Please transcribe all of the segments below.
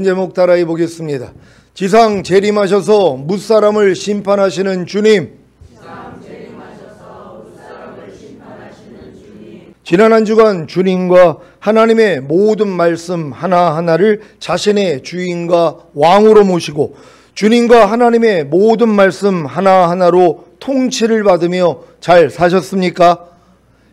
제목 따라해 보겠습니다. 지상 재림하셔서 뭇사람을 심판하시는 주님. 지난 한 주간 주님과 하나님의 모든 말씀 하나하나를 자신의 주인과 왕으로 모시고 주님과 하나님의 모든 말씀 하나하나로 통치를 받으며 잘 사셨습니까?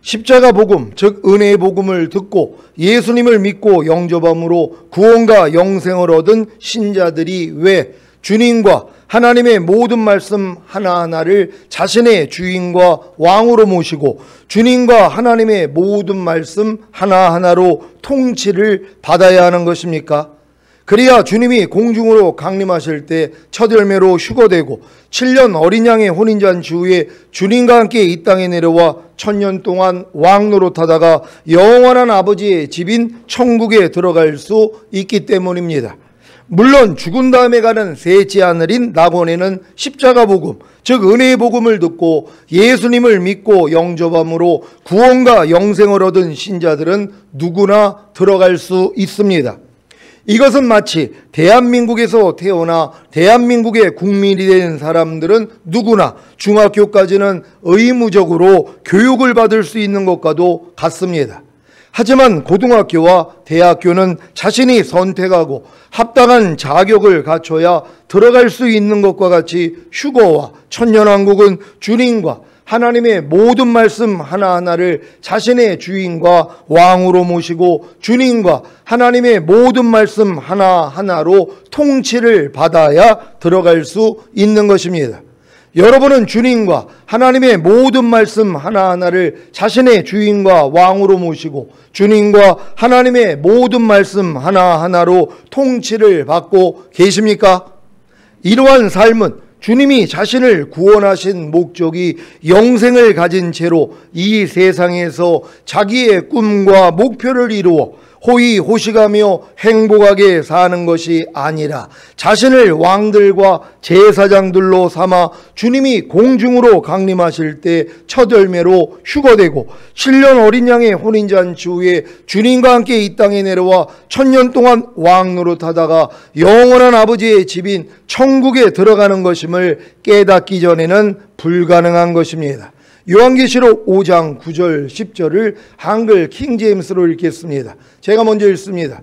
십자가 복음, 즉 은혜의 복음을 듣고 예수님을 믿고 영접함으로 구원과 영생을 얻은 신자들이 왜 주님과 하나님의 모든 말씀 하나하나를 자신의 주인과 왕으로 모시고 주님과 하나님의 모든 말씀 하나하나로 통치를 받아야 하는 것입니까? 그래야 주님이 공중으로 강림하실 때 첫 열매로 휴거되고 7년 어린 양의 혼인잔치 후에 주님과 함께 이 땅에 내려와 1000년 동안 왕노릇하다가 영원한 아버지의 집인 천국에 들어갈 수 있기 때문입니다. 물론 죽은 다음에 가는 셋째 하늘인 낙원에는 십자가 복음, 즉 은혜의 복음을 듣고 예수님을 믿고 영접함으로 구원과 영생을 얻은 신자들은 누구나 들어갈 수 있습니다. 이것은 마치 대한민국에서 태어나 대한민국의 국민이 된 사람들은 누구나 중학교까지는 의무적으로 교육을 받을 수 있는 것과도 같습니다. 하지만 고등학교와 대학교는 자신이 선택하고 합당한 자격을 갖춰야 들어갈 수 있는 것과 같이 휴거와 천년왕국은 주님과 하나님의 모든 말씀 하나하나를 자신의 주인과 왕으로 모시고 주님과 하나님의 모든 말씀 하나하나로 통치를 받아야 들어갈 수 있는 것입니다. 여러분은 주님과 하나님의 모든 말씀 하나하나를 자신의 주인과 왕으로 모시고 주님과 하나님의 모든 말씀 하나하나로 통치를 받고 계십니까? 이러한 삶은 주님이 자신을 구원하신 목적이 영생을 가진 채로 이 세상에서 자기의 꿈과 목표를 이루어 호의호식하며 행복하게 사는 것이 아니라 자신을 왕들과 제사장들로 삼아 주님이 공중으로 강림하실 때 첫 열매로 휴거되고 7년 어린 양의 혼인잔치 후에 주님과 함께 이 땅에 내려와 1000년 동안 왕노릇하다가 영원한 아버지의 집인 천국에 들어가는 것임을 깨닫기 전에는 불가능한 것입니다. 요한계시록 5장 9절 10절을 한글 킹제임스로 읽겠습니다. 제가 먼저 읽습니다.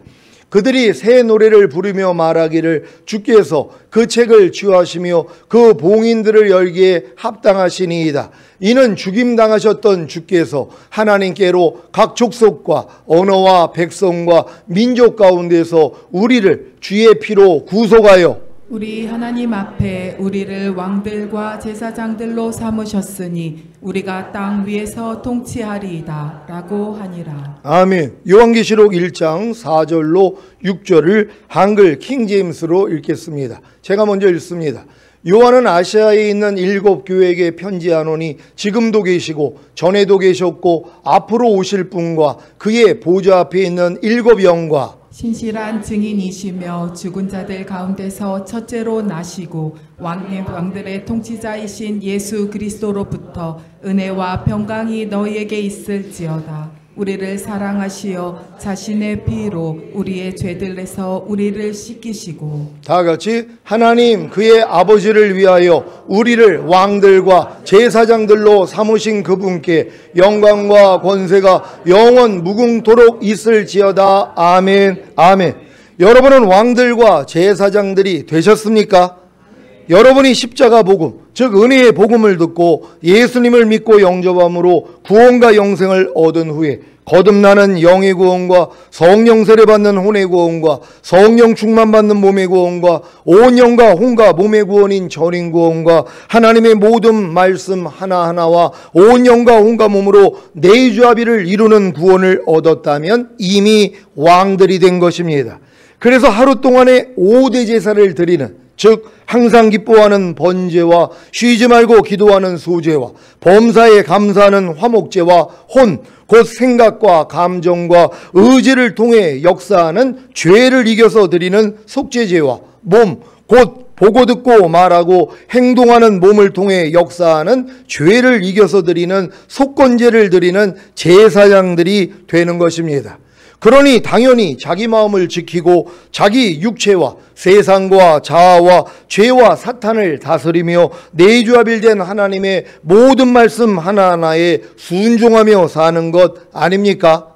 그들이 새 노래를 부르며 말하기를 주께서 그 책을 취하시며 그 봉인들을 열기에 합당하시니이다. 이는 죽임당하셨던 주께서 하나님께로 각 족속과 언어와 백성과 민족 가운데서 우리를 주의 피로 구속하여 우리 하나님 앞에 우리를 왕들과 제사장들로 삼으셨으니 우리가 땅 위에서 통치하리이다 라고 하니라. 아멘. 요한계시록 1장 4절로 6절을 한글 킹제임스로 읽겠습니다. 제가 먼저 읽습니다. 요한은 아시아에 있는 7교회에게 편지하노니 지금도 계시고 전에도 계셨고 앞으로 오실 분과 그의 보좌 앞에 있는 7 영과 신실한 증인이시며 죽은 자들 가운데서 첫째로 나시고 왕들의 통치자이신 예수 그리스도로부터 은혜와 평강이 너희에게 있을지어다. 우리를 사랑하시어 자신의 피로 우리의 죄들에서 우리를 씻기시고 다 같이 하나님 그의 아버지를 위하여 우리를 왕들과 제사장들로 삼으신 그분께 영광과 권세가 영원 무궁토록 있을지어다. 아멘. 아멘. 여러분은 왕들과 제사장들이 되셨습니까? 여러분이 십자가 복음, 즉 은혜의 복음을 듣고 예수님을 믿고 영접함으로 구원과 영생을 얻은 후에 거듭나는 영의 구원과 성령 세례 받는 혼의 구원과 성령 충만 받는 몸의 구원과 온 영과 혼과 몸의 구원인 전인 구원과 하나님의 모든 말씀 하나하나와 온 영과 혼과 몸으로 내주합의를 이루는 구원을 얻었다면 이미 왕들이 된 것입니다. 그래서 하루 동안에 5대 제사를 드리는, 즉 항상 기뻐하는 번제와 쉬지 말고 기도하는 소제와 범사에 감사하는 화목제와 혼, 곧 생각과 감정과 의지를 통해 역사하는 죄를 이겨서 드리는 속죄제와 몸, 곧 보고 듣고 말하고 행동하는 몸을 통해 역사하는 죄를 이겨서 드리는 속건제를 드리는 제사장들이 되는 것입니다. 그러니 당연히 자기 마음을 지키고 자기 육체와 세상과 자아와 죄와 사탄을 다스리며 내주합일된 하나님의 모든 말씀 하나하나에 순종하며 사는 것 아닙니까?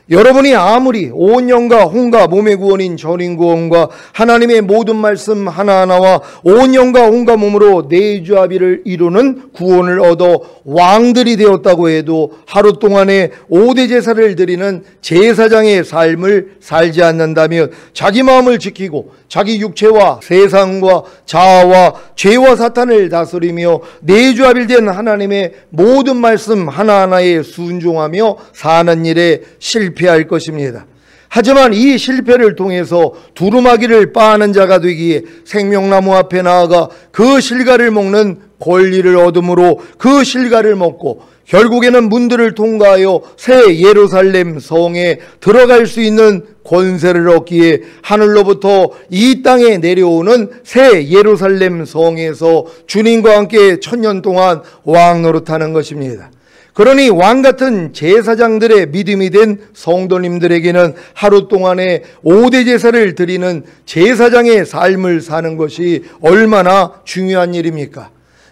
여러분이 아무리 온 영과 혼과 몸의 구원인 전인구원과 하나님의 모든 말씀 하나하나와 온 영과 혼과 몸으로 내주합의를 이루는 구원을 얻어 왕들이 되었다고 해도 하루 동안에 5대 제사를 드리는 제사장의 삶을 살지 않는다면 자기 마음을 지키고 자기 육체와 세상과 자아와 죄와 사탄을 다스리며 내주합일된 하나님의 모든 말씀 하나하나에 순종하며 사는 일에 실패할 것입니다. 하지만 이 실패를 통해서 두루마기를 빻는 자가 되기에 생명나무 앞에 나아가 그 실과를 먹는 권리를 얻음으로 그 실과를 먹고 결국에는 문들을 통과하여 새 예루살렘 성에 들어갈 수 있는 권세를 얻기에 하늘로부터 이 땅에 내려오는 새 예루살렘 성에서 주님과 함께 1000년 동안 왕 노릇하는 것입니다. 그러니 왕같은 제사장들의 믿음이 된 성도님들에게는 하루 동안에 5대 제사를 드리는 제사장의 삶을 사는 것이 얼마나 중요한 일입니까?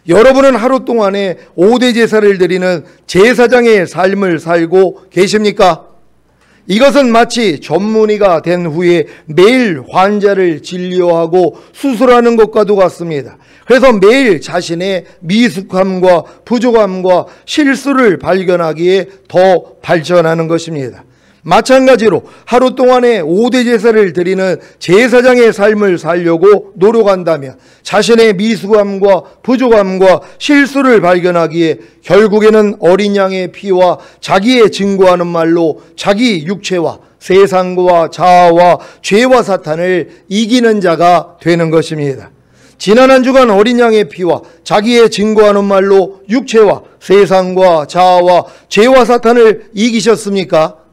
여러분은 하루 동안에 5대 제사를 드리는 제사장의 삶을 살고 계십니까? 이것은 마치 전문의가 된 후에 매일 환자를 진료하고 수술하는 것과도 같습니다. 그래서 매일 자신의 미숙함과 부족함과 실수를 발견하기에 더 발전하는 것입니다. 마찬가지로 하루 동안에 5대 제사를 드리는 제사장의 삶을 살려고 노력한다면 자신의 미숙함과 부족함과 실수를 발견하기에 결국에는 어린 양의 피와 자기의 증거하는 말로 자기 육체와 세상과 자아와 죄와 사탄을 이기는 자가 되는 것입니다. 지난 한 주간 어린 양의 피와 자기의 증거하는 말로 육체와 세상과 자아와 죄와 사탄을 이기셨습니까?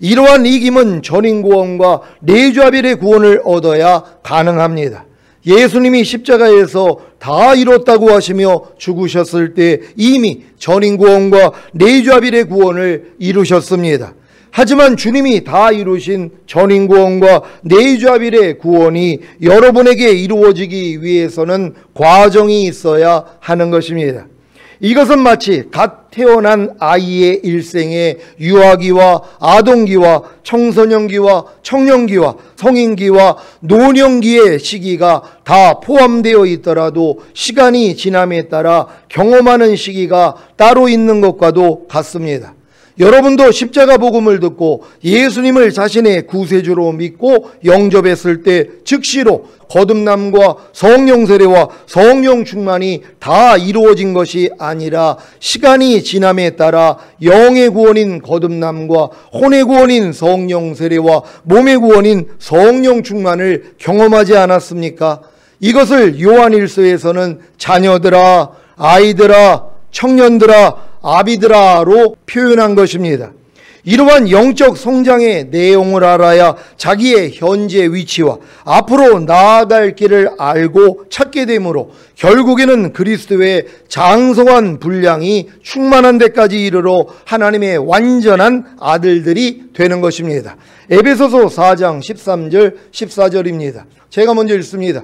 이러한 이김은 전인구원과 내주합일의 구원을 얻어야 가능합니다. 예수님이 십자가에서 다 이뤘다고 하시며 죽으셨을 때 이미 전인구원과 내주합일의 구원을 이루셨습니다. 하지만 주님이 다 이루신 전인구원과 내주합일의 구원이 여러분에게 이루어지기 위해서는 과정이 있어야 하는 것입니다. 이것은 마치 갓 태어난 아이의 일생에 유아기와 아동기와 청소년기와 청년기와 성인기와 노년기의 시기가 다 포함되어 있더라도 시간이 지남에 따라 경험하는 시기가 따로 있는 것과도 같습니다. 여러분도 십자가 복음을 듣고 예수님을 자신의 구세주로 믿고 영접했을 때 즉시로 거듭남과 성령 세례와 성령 충만이 다 이루어진 것이 아니라 시간이 지남에 따라 영의 구원인 거듭남과 혼의 구원인 성령 세례와 몸의 구원인 성령 충만을 경험하지 않았습니까? 이것을 요한일서에서는 자녀들아, 아이들아, 청년들아, 아비들아로 표현한 것입니다. 이러한 영적 성장의 내용을 알아야 자기의 현재 위치와 앞으로 나아갈 길을 알고 찾게 되므로 결국에는 그리스도의 장성한 분량이 충만한 데까지 이르러 하나님의 완전한 아들들이 되는 것입니다. 에베소서 4장 13절 14절입니다. 제가 먼저 읽습니다.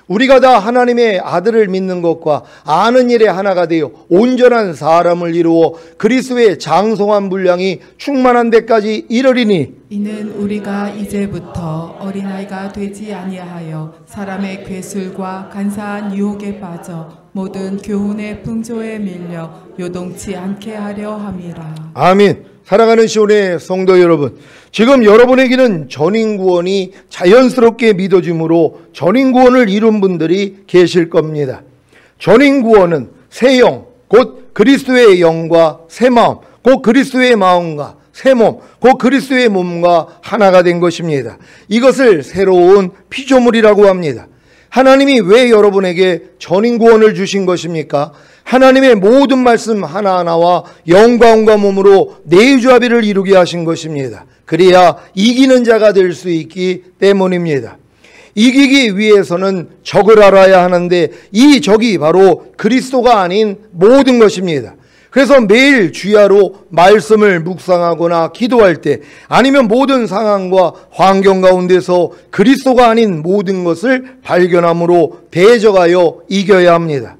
우리가 다 하나님의 아들을 믿는 것과 아는 일에 하나가 되어 온전한 사람을 이루어 그리스도의 장성한 분량이 충만한 데까지 이르리니 이는 우리가 이제부터 어린아이가 되지 아니하여 사람의 괴술과 간사한 유혹에 빠져 모든 교훈의 풍조에 밀려 요동치 않게 하려 함이라. 아멘. 사랑하는 시온의 성도 여러분, 지금 여러분에게는 전인구원이 자연스럽게 믿어짐으로 전인구원을 이룬 분들이 계실 겁니다. 전인구원은 새 영, 곧 그리스도의 영과 새 마음, 곧 그리스도의 마음과 새 몸, 곧 그리스도의 몸과 하나가 된 것입니다. 이것을 새로운 피조물이라고 합니다. 하나님이 왜 여러분에게 전인구원을 주신 것입니까? 하나님의 모든 말씀 하나하나와 영과 혼과 몸으로 내주합의를 이루게 하신 것입니다. 그래야 이기는 자가 될 수 있기 때문입니다. 이기기 위해서는 적을 알아야 하는데 이 적이 바로 그리스도가 아닌 모든 것입니다. 그래서 매일 주야로 말씀을 묵상하거나 기도할 때, 아니면 모든 상황과 환경 가운데서 그리스도가 아닌 모든 것을 발견함으로 대적하여 이겨야 합니다.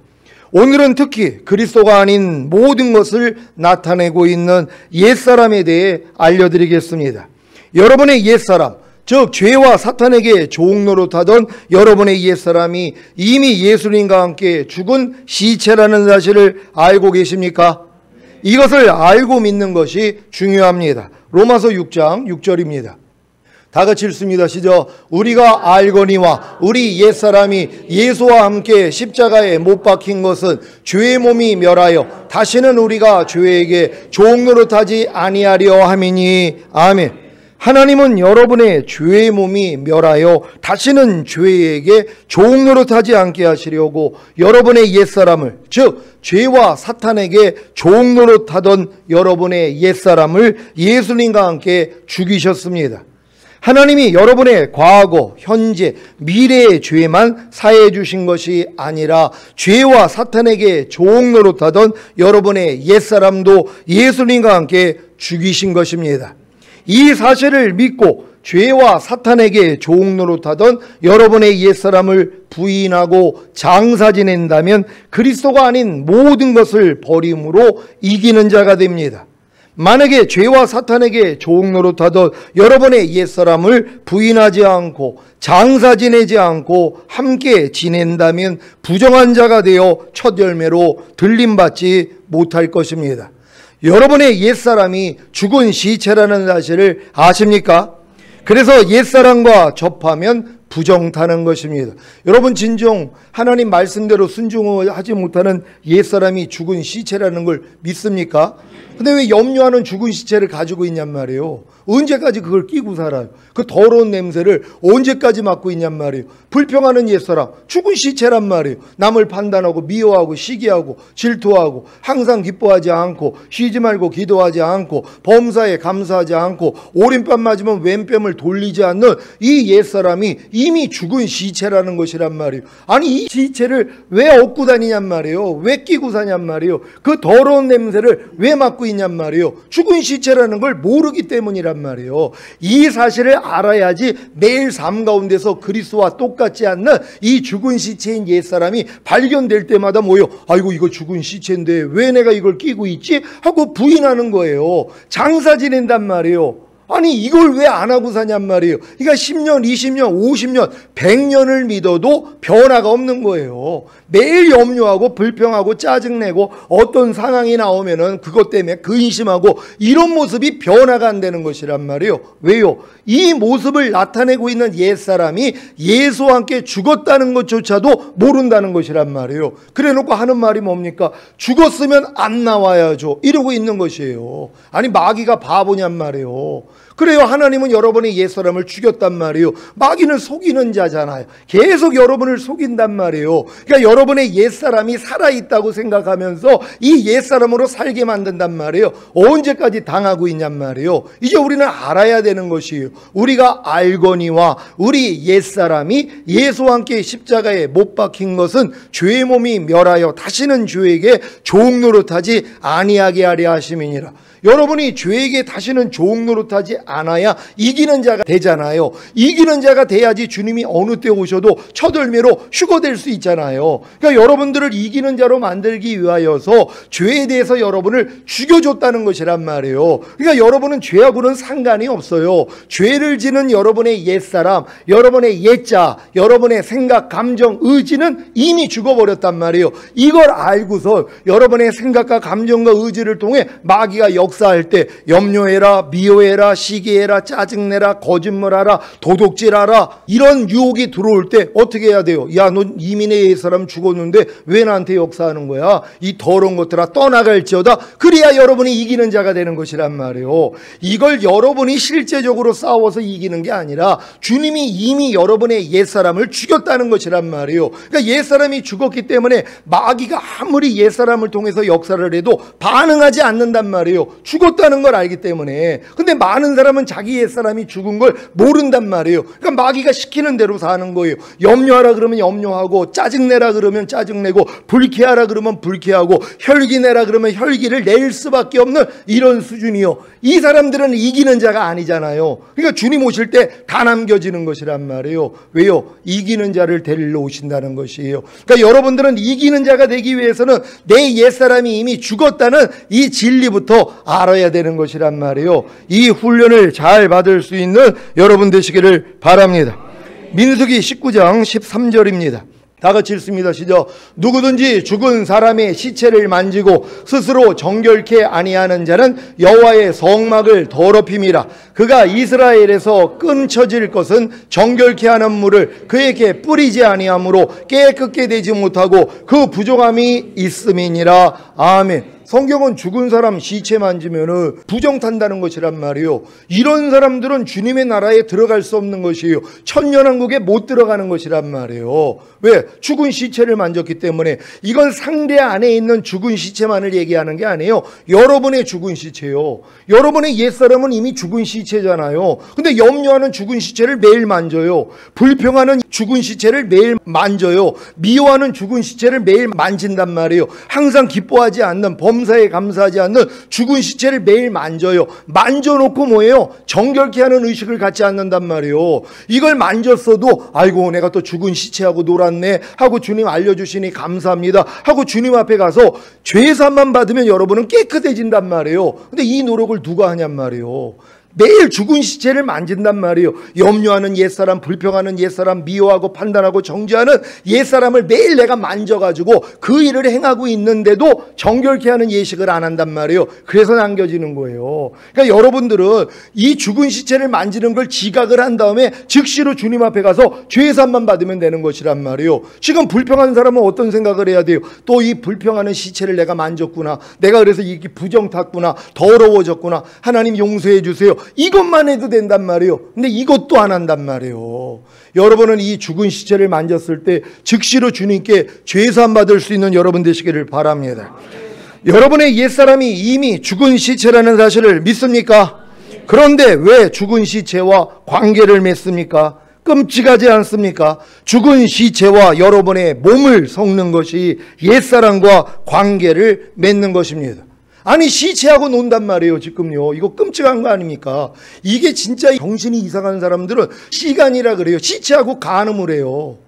오늘은 특히 그리스도가 아닌 모든 것을 나타내고 있는 옛사람에 대해 알려드리겠습니다. 여러분의 옛사람, 즉 죄와 사탄에게 종노릇하던 여러분의 옛사람이 이미 예수님과 함께 죽은 시체라는 사실을 알고 계십니까? 이것을 알고 믿는 것이 중요합니다. 로마서 6장 6절입니다. 다 같이 읽습니다. 시작. 우리가 알거니와 우리 옛사람이 예수와 함께 십자가에 못 박힌 것은 죄의 몸이 멸하여 다시는 우리가 죄에게 종노릇하지 아니하려 함이니. 아멘. 하나님은 여러분의 죄의 몸이 멸하여 다시는 죄에게 종노릇하지 않게 하시려고 여러분의 옛사람을, 즉 죄와 사탄에게 종노릇하던 여러분의 옛사람을 예수님과 함께 죽이셨습니다. 하나님이 여러분의 과거, 현재, 미래의 죄만 사해 주신 것이 아니라 죄와 사탄에게 종노릇하던 여러분의 옛사람도 예수님과 함께 죽이신 것입니다. 이 사실을 믿고 죄와 사탄에게 종노릇하던 여러분의 옛사람을 부인하고 장사 지낸다면 그리스도가 아닌 모든 것을 버림으로 이기는 자가 됩니다. 만약에 죄와 사탄에게 종노릇하던 여러분의 옛사람을 부인하지 않고 장사 지내지 않고 함께 지낸다면 부정한 자가 되어 첫 열매로 들림받지 못할 것입니다. 여러분의 옛사람이 죽은 시체라는 사실을 아십니까? 그래서 옛사람과 접하면 부정타는 것입니다. 여러분, 진정 하나님 말씀대로 순종하지 못하는 옛사람이 죽은 시체라는 걸 믿습니까? 근데 왜 염려하는 죽은 시체를 가지고 있냔 말이에요. 언제까지 그걸 끼고 살아요? 그 더러운 냄새를 언제까지 맡고 있냔 말이에요. 불평하는 옛사람, 죽은 시체란 말이에요. 남을 판단하고 미워하고 시기하고 질투하고 항상 기뻐하지 않고 쉬지 말고 기도하지 않고 범사에 감사하지 않고 오른뺨 맞으면 왼뺨을 돌리지 않는 이 옛사람이 이미 죽은 시체라는 것이란 말이에요. 아니, 이 시체를 왜 얻고 다니냔 말이에요. 왜 끼고 사냔 말이에요. 그 더러운 냄새를 왜 맡고 있냔 말이에요. 죽은 시체라는 걸 모르기 때문이란 말이에요. 이 사실을 알아야지 매일 삶 가운데서 그리스도와 똑같지 않는 이 죽은 시체인 옛사람이 발견될 때마다 뭐예요? 아이고, 이거 죽은 시체인데 왜 내가 이걸 끼고 있지? 하고 부인하는 거예요. 장사 지낸단 말이에요. 아니, 이걸 왜 안 하고 사냔 말이에요. 그러니까 10년, 20년, 50년, 100년을 믿어도 변화가 없는 거예요. 매일 염려하고 불평하고 짜증내고 어떤 상황이 나오면은 그것 때문에 근심하고 이런 모습이 변화가 안 되는 것이란 말이에요. 왜요? 이 모습을 나타내고 있는 옛사람이 예수와 함께 죽었다는 것조차도 모른다는 것이란 말이에요. 그래 놓고 하는 말이 뭡니까? 죽었으면 안 나와야죠. 이러고 있는 것이에요. 아니, 마귀가 바보냔 말이에요. 그래요. 하나님은 여러분의 옛사람을 죽였단 말이에요. 마귀는 속이는 자잖아요. 계속 여러분을 속인단 말이에요. 그러니까 여러분의 옛사람이 살아있다고 생각하면서 이 옛사람으로 살게 만든단 말이에요. 언제까지 당하고 있냔 말이에요. 이제 우리는 알아야 되는 것이에요. 우리가 알거니와 우리 옛사람이 예수와 함께 십자가에 못 박힌 것은 죄의 몸이 멸하여 다시는 죄에게 종노릇하지 아니하게 하려 하심이니라. 여러분이 죄에게 다시는 종노릇하지 않아야 이기는 자가 되잖아요. 이기는 자가 돼야지 주님이 어느 때 오셔도 첫 열매로 휴거될 수 있잖아요. 그러니까 여러분들을 이기는 자로 만들기 위하여서 죄에 대해서 여러분을 죽여줬다는 것이란 말이에요. 그러니까 여러분은 죄하고는 상관이 없어요. 죄를 지는 여러분의 옛사람, 여러분의 옛자, 여러분의 생각, 감정, 의지는 이미 죽어버렸단 말이에요. 이걸 알고서 여러분의 생각과 감정과 의지를 통해 마귀가 역사할 때 염려해라, 미워해라, 시기해라, 짜증내라, 거짓말하라, 도둑질하라, 이런 유혹이 들어올 때 어떻게 해야 돼요? 야, 너 이미 내 옛사람 죽었는데 왜 나한테 역사하는 거야? 이 더러운 것들아, 떠나갈지어다. 그래야 여러분이 이기는 자가 되는 것이란 말이에요. 이걸 여러분이 실제적으로 싸워서 이기는 게 아니라 주님이 이미 여러분의 옛사람을 죽였다는 것이란 말이에요. 그러니까 옛사람이 죽었기 때문에 마귀가 아무리 옛사람을 통해서 역사를 해도 반응하지 않는단 말이에요. 죽었다는 걸 알기 때문에. 근데 많은 사람이 사람은 자기 옛사람이 죽은 걸 모른단 말이에요. 그러니까 마귀가 시키는 대로 사는 거예요. 염려하라 그러면 염려하고, 짜증내라 그러면 짜증내고, 불쾌하라 그러면 불쾌하고, 혈기내라 그러면 혈기를 낼 수밖에 없는 이런 수준이요. 이 사람들은 이기는 자가 아니잖아요. 그러니까 주님 오실 때 다 남겨지는 것이란 말이에요. 왜요? 이기는 자를 데리러 오신다는 것이에요. 그러니까 여러분들은 이기는 자가 되기 위해서는 내 옛사람이 이미 죽었다는 이 진리부터 알아야 되는 것이란 말이에요. 이 훈련을 잘 받을 수 있는 여러분 되시기를 바랍니다. 민수기 19장 13절입니다. 다 같이 읽습니다. 시작. 누구든지 죽은 사람의 시체를 만지고 스스로 정결케 아니하는 자는 여호와의 성막을 더럽힘이라. 그가 이스라엘에서 끊쳐질 것은 정결케 하는 물을 그에게 뿌리지 아니하므로 깨끗게 되지 못하고 그 부정함이 있음이니라. 아멘. 성경은 죽은 사람 시체 만지면은 부정 탄다는 것이란 말이에요. 이런 사람들은 주님의 나라에 들어갈 수 없는 것이에요. 천년왕국에 못 들어가는 것이란 말이에요. 왜? 죽은 시체를 만졌기 때문에. 이건 상대 안에 있는 죽은 시체만을 얘기하는 게 아니에요. 여러분의 죽은 시체요. 여러분의 옛사람은 이미 죽은 시체잖아요. 근데 염려하는 죽은 시체를 매일 만져요. 불평하는 죽은 시체를 매일 만져요. 미워하는 죽은 시체를 매일 만진단 말이에요. 항상 기뻐하지 않는, 범사에 감사하지 않는 죽은 시체를 매일 만져요. 만져놓고 뭐예요? 정결케 하는 의식을 갖지 않는단 말이에요. 이걸 만졌어도 아이고 내가 또 죽은 시체하고 놀았네 하고 주님 알려주시니 감사합니다 하고 주님 앞에 가서 죄사함만 받으면 여러분은 깨끗해진단 말이에요. 근데 이 노력을 누가 하냔 말이에요. 매일 죽은 시체를 만진단 말이에요. 염려하는 옛사람, 불평하는 옛사람, 미워하고 판단하고 정죄하는 옛사람을 매일 내가 만져가지고 그 일을 행하고 있는데도 정결케 하는 예식을 안 한단 말이에요. 그래서 남겨지는 거예요. 그러니까 여러분들은 이 죽은 시체를 만지는 걸 지각을 한 다음에 즉시로 주님 앞에 가서 죄사함만 받으면 되는 것이란 말이에요. 지금 불평하는 사람은 어떤 생각을 해야 돼요? 또 이 불평하는 시체를 내가 만졌구나, 내가 그래서 이게 부정 탔구나, 더러워졌구나, 하나님 용서해 주세요, 이것만 해도 된단 말이에요. 근데 이것도 안 한단 말이에요. 여러분은 이 죽은 시체를 만졌을 때 즉시로 주님께 죄사함 받을 수 있는 여러분 되시기를 바랍니다. 여러분의 옛사람이 이미 죽은 시체라는 사실을 믿습니까? 그런데 왜 죽은 시체와 관계를 맺습니까? 끔찍하지 않습니까? 죽은 시체와 여러분의 몸을 섞는 것이 옛사람과 관계를 맺는 것입니다. 아니 시체하고 논단 말이에요. 지금요. 이거 끔찍한 거 아닙니까? 이게 진짜 정신이 이상한 사람들은 시간이라 그래요. 시체하고 간음을 해요.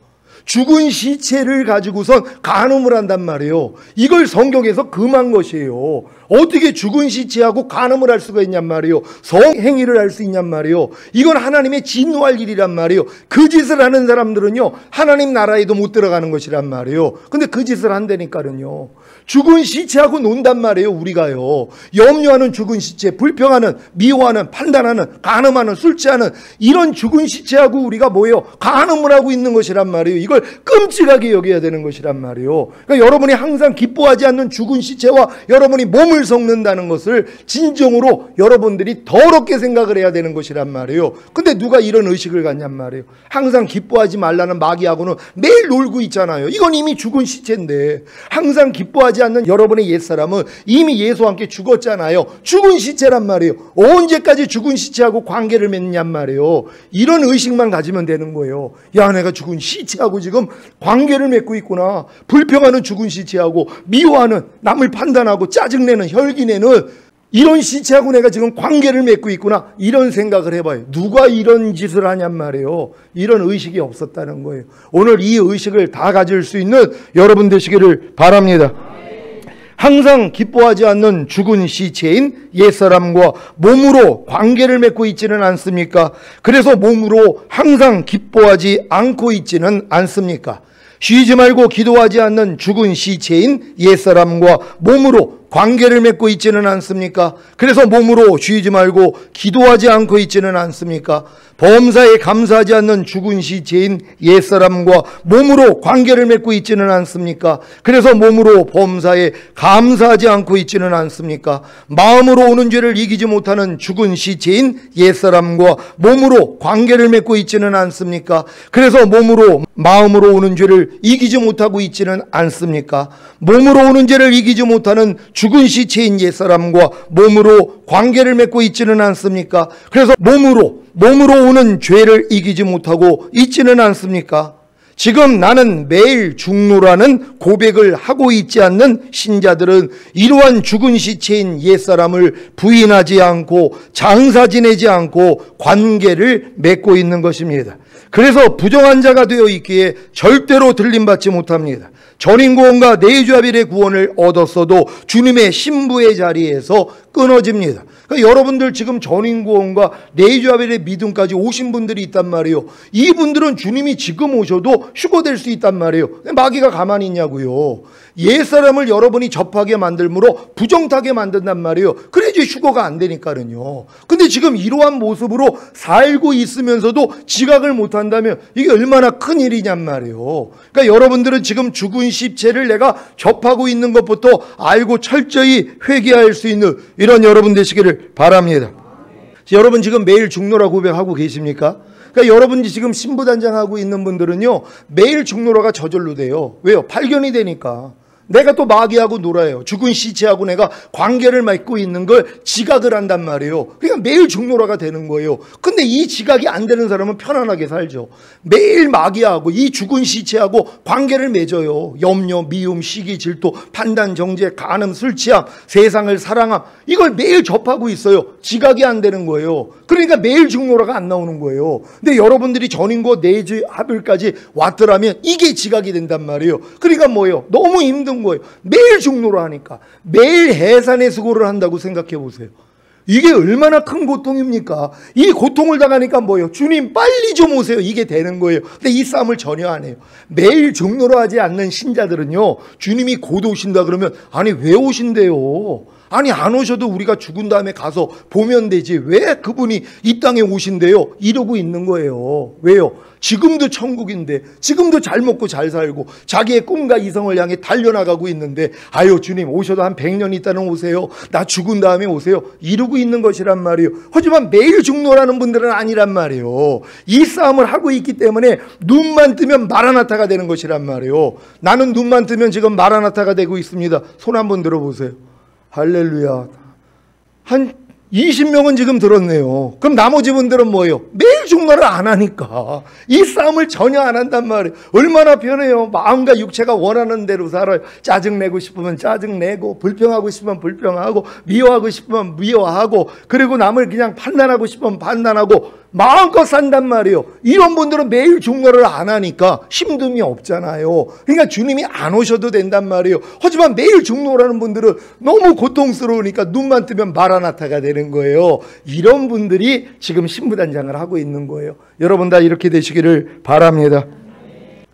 죽은 시체를 가지고선 간음을 한단 말이에요. 이걸 성경에서 금한 것이에요. 어떻게 죽은 시체하고 간음을 할 수가 있냔 말이에요. 성행위를 할 수 있냔 말이에요. 이건 하나님의 진노할 일이란 말이에요. 그 짓을 하는 사람들은요 하나님 나라에도 못 들어가는 것이란 말이에요. 근데 그 짓을 한다니까는요. 죽은 시체하고 논단 말이에요. 우리가요 염려하는 죽은 시체, 불평하는, 미워하는, 판단하는, 간음하는, 술 취하는 이런 죽은 시체하고 우리가 뭐예요? 간음을 하고 있는 것이란 말이에요. 이걸 끔찍하게 여겨야 되는 것이란 말이에요. 그러니까 여러분이 항상 기뻐하지 않는 죽은 시체와 여러분이 몸을 섞는다는 것을 진정으로 여러분들이 더럽게 생각을 해야 되는 것이란 말이에요. 근데 누가 이런 의식을 갖냔 말이에요. 항상 기뻐하지 말라는 마귀하고는 매일 놀고 있잖아요. 이건 이미 죽은 시체인데 항상 기뻐하지 않는 여러분의 옛사람은 이미 예수와 함께 죽었잖아요. 죽은 시체란 말이에요. 언제까지 죽은 시체하고 관계를 맺냔 말이에요. 이런 의식만 가지면 되는 거예요. 야 내가 죽은 시체하고 지금 관계를 맺고 있구나. 불평하는 죽은 시체하고 미워하는, 남을 판단하고 짜증내는, 혈기내는 이런 시체하고 내가 지금 관계를 맺고 있구나. 이런 생각을 해봐요. 누가 이런 짓을 하냔 말이에요. 이런 의식이 없었다는 거예요. 오늘 이 의식을 다 가질 수 있는 여러분 되시기를 바랍니다. 항상 기뻐하지 않는 죽은 시체인 옛사람과 몸으로 관계를 맺고 있지는 않습니까? 그래서 몸으로 항상 기뻐하지 않고 있지는 않습니까? 쉬지 말고 기도하지 않는 죽은 시체인 옛사람과 몸으로 관계를 맺고 있지는 않습니까? 그래서 몸으로 쉬지 말고 기도하지 않고 있지는 않습니까? 범사에 감사하지 않는 죽은 시체인 옛사람과 몸으로 관계를 맺고 있지는 않습니까? 그래서 몸으로 범사에 감사하지 않고 있지는 않습니까? 마음으로 오는 죄를 이기지 못하는 죽은 시체인 옛사람과 몸으로 관계를 맺고 있지는 않습니까? 그래서 마음으로 오는 죄를 이기지 못하고 있지는 않습니까? 몸으로 오는 죄를 이기지 못하는 죽은 시체인 옛사람과 몸으로 관계를 맺고 있지는 않습니까? 그래서 몸으로 오는 죄를 이기지 못하고 있지는 않습니까? 지금 나는 매일 죽노라는 고백을 하고 있지 않는 신자들은 이러한 죽은 시체인 옛사람을 부인하지 않고 장사 지내지 않고 관계를 맺고 있는 것입니다. 그래서 부정한 자가 되어 있기에 절대로 들림받지 못합니다. 전인구원과 내주아벨의 구원을 얻었어도 주님의 신부의 자리에서 끊어집니다. 그러니까 여러분들 지금 전인구원과 내주아벨의 믿음까지 오신 분들이 있단 말이에요. 이분들은 주님이 지금 오셔도 휴거될 수 있단 말이에요. 마귀가 가만히 있냐고요. 옛사람을 여러분이 접하게 만들므로 부정타게 만든단 말이에요. 그래야지 휴거가 안 되니까는요. 근데 지금 이러한 모습으로 살고 있으면서도 지각을 못한다면 이게 얼마나 큰 일이냔 말이에요. 그러니까 여러분들은 지금 죽은 시체를 내가 접하고 있는 것부터 알고 철저히 회개할 수 있는 이런 여러분 되시기를 바랍니다. 여러분 지금 매일 죽노라 고백하고 계십니까? 그러니까 여러분이 지금 신부단장하고 있는 분들은요 매일 죽노라가 저절로 돼요. 왜요? 발견이 되니까. 내가 또 마귀하고 놀아요. 죽은 시체하고 내가 관계를 맺고 있는 걸 지각을 한단 말이에요. 그러니까 매일 죽노라가 되는 거예요. 근데 이 지각이 안 되는 사람은 편안하게 살죠. 매일 마귀하고 이 죽은 시체하고 관계를 맺어요. 염려, 미움, 시기, 질투, 판단, 정죄, 간음, 술 취함, 세상을 사랑함, 이걸 매일 접하고 있어요. 지각이 안 되는 거예요. 그러니까 매일 죽노라가 안 나오는 거예요. 근데 여러분들이 전인과 내주아벨까지 왔더라면 이게 지각이 된단 말이에요. 그러니까 뭐예요? 너무 힘든 거예요. 매일 죽노라 하니까. 매일 해산의 수고를 한다고 생각해 보세요. 이게 얼마나 큰 고통입니까? 이 고통을 당하니까 뭐예요? 주님 빨리 좀 오세요. 이게 되는 거예요. 근데 이 싸움을 전혀 안 해요. 매일 죽노라 하지 않는 신자들은요, 주님이 곧 오신다 그러면 아니 왜 오신대요? 아니 안 오셔도 우리가 죽은 다음에 가서 보면 되지 왜 그분이 이 땅에 오신대요? 이러고 있는 거예요. 왜요? 지금도 천국인데, 지금도 잘 먹고 잘 살고 자기의 꿈과 이성을 향해 달려나가고 있는데 아유 주님 오셔도 한 100년 있다는 오세요. 나 죽은 다음에 오세요. 이러고 있는 것이란 말이에요. 하지만 매일 죽노라는 분들은 아니란 말이에요. 이 싸움을 하고 있기 때문에 눈만 뜨면 마라나타가 되는 것이란 말이에요. 나는 눈만 뜨면 지금 마라나타가 되고 있습니다. 손 한번 들어보세요. 할렐루야. 한 20명은 지금 들었네요. 그럼 나머지 분들은 뭐예요? 매일 죽노를 안 하니까 이 싸움을 전혀 안 한단 말이에요. 얼마나 편해요. 마음과 육체가 원하는 대로 살아요. 짜증내고 싶으면 짜증내고, 불평하고 싶으면 불평하고, 미워하고 싶으면 미워하고, 그리고 남을 그냥 판단하고 싶으면 판단하고 마음껏 산단 말이에요. 이런 분들은 매일 죽노를 안 하니까 힘듦이 없잖아요. 그러니까 주님이 안 오셔도 된단 말이에요. 하지만 매일 죽노라는 분들은 너무 고통스러우니까 눈만 뜨면 마라나타가 되는 거예요. 이런 분들이 지금 신부단장을 하고 있는 거예요. 여러분 다 이렇게 되시기를 바랍니다.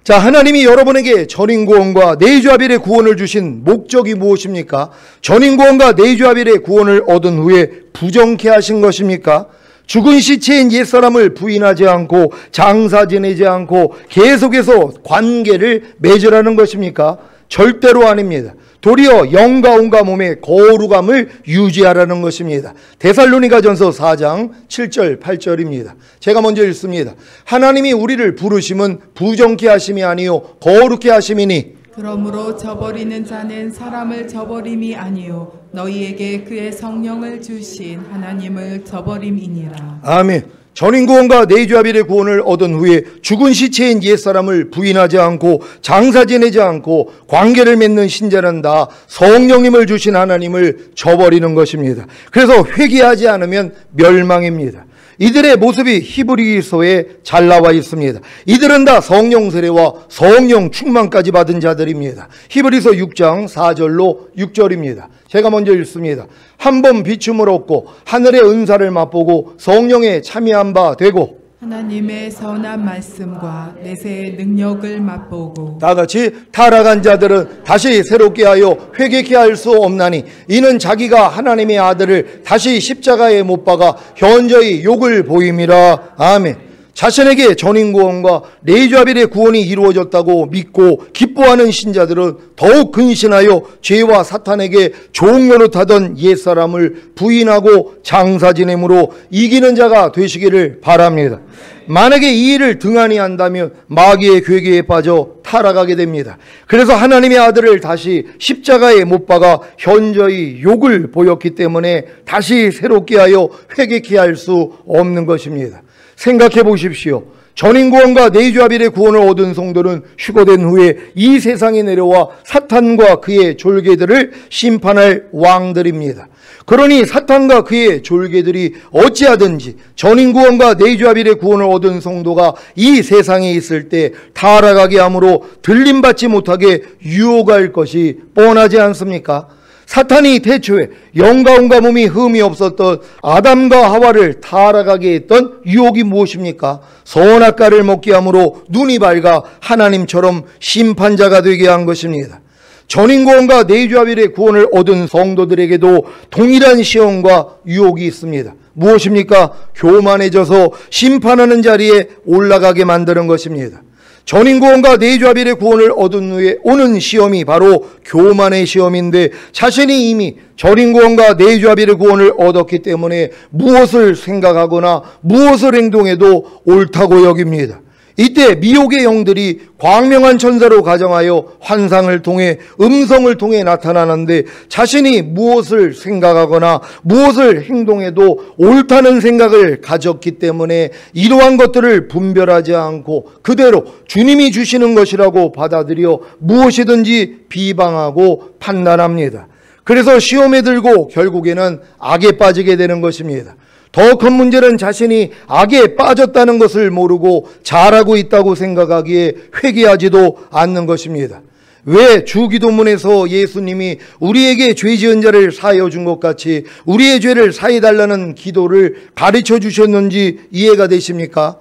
자, 하나님이 여러분에게 전인구원과 내주아벨의 구원을 주신 목적이 무엇입니까? 전인구원과 내주아벨의 구원을 얻은 후에 부정케 하신 것입니까? 죽은 시체인 옛사람을 부인하지 않고 장사 지내지 않고 계속해서 관계를 맺으라는 것입니까? 절대로 아닙니다. 도리어 영과 온과 몸의 거룩함을 유지하라는 것입니다. 데살로니가전서 4장 7절 8절입니다. 제가 먼저 읽습니다. 하나님이 우리를 부르심은 부정케 하심이 아니요 거룩케 하심이니 그러므로 저버리는 자는 사람을 저버림이 아니요 너희에게 그의 성령을 주신 하나님을 저버림이니라. 아멘. 전인구원과 내주아벨의 구원을 얻은 후에 죽은 시체인 옛사람을 부인하지 않고 장사 지내지 않고 관계를 맺는 신자는 다 성령님을 주신 하나님을 저버리는 것입니다. 그래서 회개하지 않으면 멸망입니다. 이들의 모습이 히브리서에 잘 나와 있습니다. 이들은 다 성령 세례와 성령 충만까지 받은 자들입니다. 히브리서 6장 4절로 6절입니다. 제가 먼저 읽습니다. 한 번 비춤을 얻고 하늘의 은사를 맛보고 성령에 참여한 바 되고 하나님의 선한 말씀과 내세의 능력을 맛보고 다 같이 타락한 자들은 다시 새롭게 하여 회개케 할 수 없나니 이는 자기가 하나님의 아들을 다시 십자가에 못 박아 현저히 욕을 보임이라. 아멘. 자신에게 전인구원과 레위자빌의 구원이 이루어졌다고 믿고 기뻐하는 신자들은 더욱 근신하여 죄와 사탄에게 좋은 노릇하던 옛사람을 부인하고 장사 지냄으로 이기는 자가 되시기를 바랍니다. 만약에 이 일을 등한히 한다면 마귀의 괴계에 빠져 타락하게 됩니다. 그래서 하나님의 아들을 다시 십자가에 못 박아 현저히 욕을 보였기 때문에 다시 새롭게 하여 회개케 할 수 없는 것입니다. 생각해 보십시오. 전인구원과 레위자빌의 구원을 얻은 성도는 휴거된 후에 이 세상에 내려와 사탄과 그의 졸개들을 심판할 왕들입니다. 그러니 사탄과 그의 졸개들이 어찌하든지 전인구원과 레위자빌의 구원을 얻은 성도가 이 세상에 있을 때 타락하게 함으로 들림받지 못하게 유혹할 것이 뻔하지 않습니까? 사탄이 태초에 영가온과 몸이 흠이 없었던 아담과 하와를 타락하게 했던 유혹이 무엇입니까? 선악과를 먹게 함으로 눈이 밝아 하나님처럼 심판자가 되게 한 것입니다. 전인구원과 레위자빌의 구원을 얻은 성도들에게도 동일한 시험과 유혹이 있습니다. 무엇입니까? 교만해져서 심판하는 자리에 올라가게 만드는 것입니다. 전인구원과 레위자빌의 구원을 얻은 후에 오는 시험이 바로 교만의 시험인데 자신이 이미 전인구원과 레위자빌의 구원을 얻었기 때문에 무엇을 생각하거나 무엇을 행동해도 옳다고 여깁니다. 이때 미혹의 영들이 광명한 천사로 가정하여 환상을 통해 음성을 통해 나타나는데 자신이 무엇을 생각하거나 무엇을 행동해도 옳다는 생각을 가졌기 때문에 이러한 것들을 분별하지 않고 그대로 주님이 주시는 것이라고 받아들여 무엇이든지 비방하고 판단합니다. 그래서 시험에 들고 결국에는 악에 빠지게 되는 것입니다. 더 큰 문제는 자신이 악에 빠졌다는 것을 모르고 잘하고 있다고 생각하기에 회개하지도 않는 것입니다. 왜 주기도문에서 예수님이 우리에게 죄 지은 자를 사하여 준 것 같이 우리의 죄를 사해 달라는 기도를 가르쳐 주셨는지 이해가 되십니까?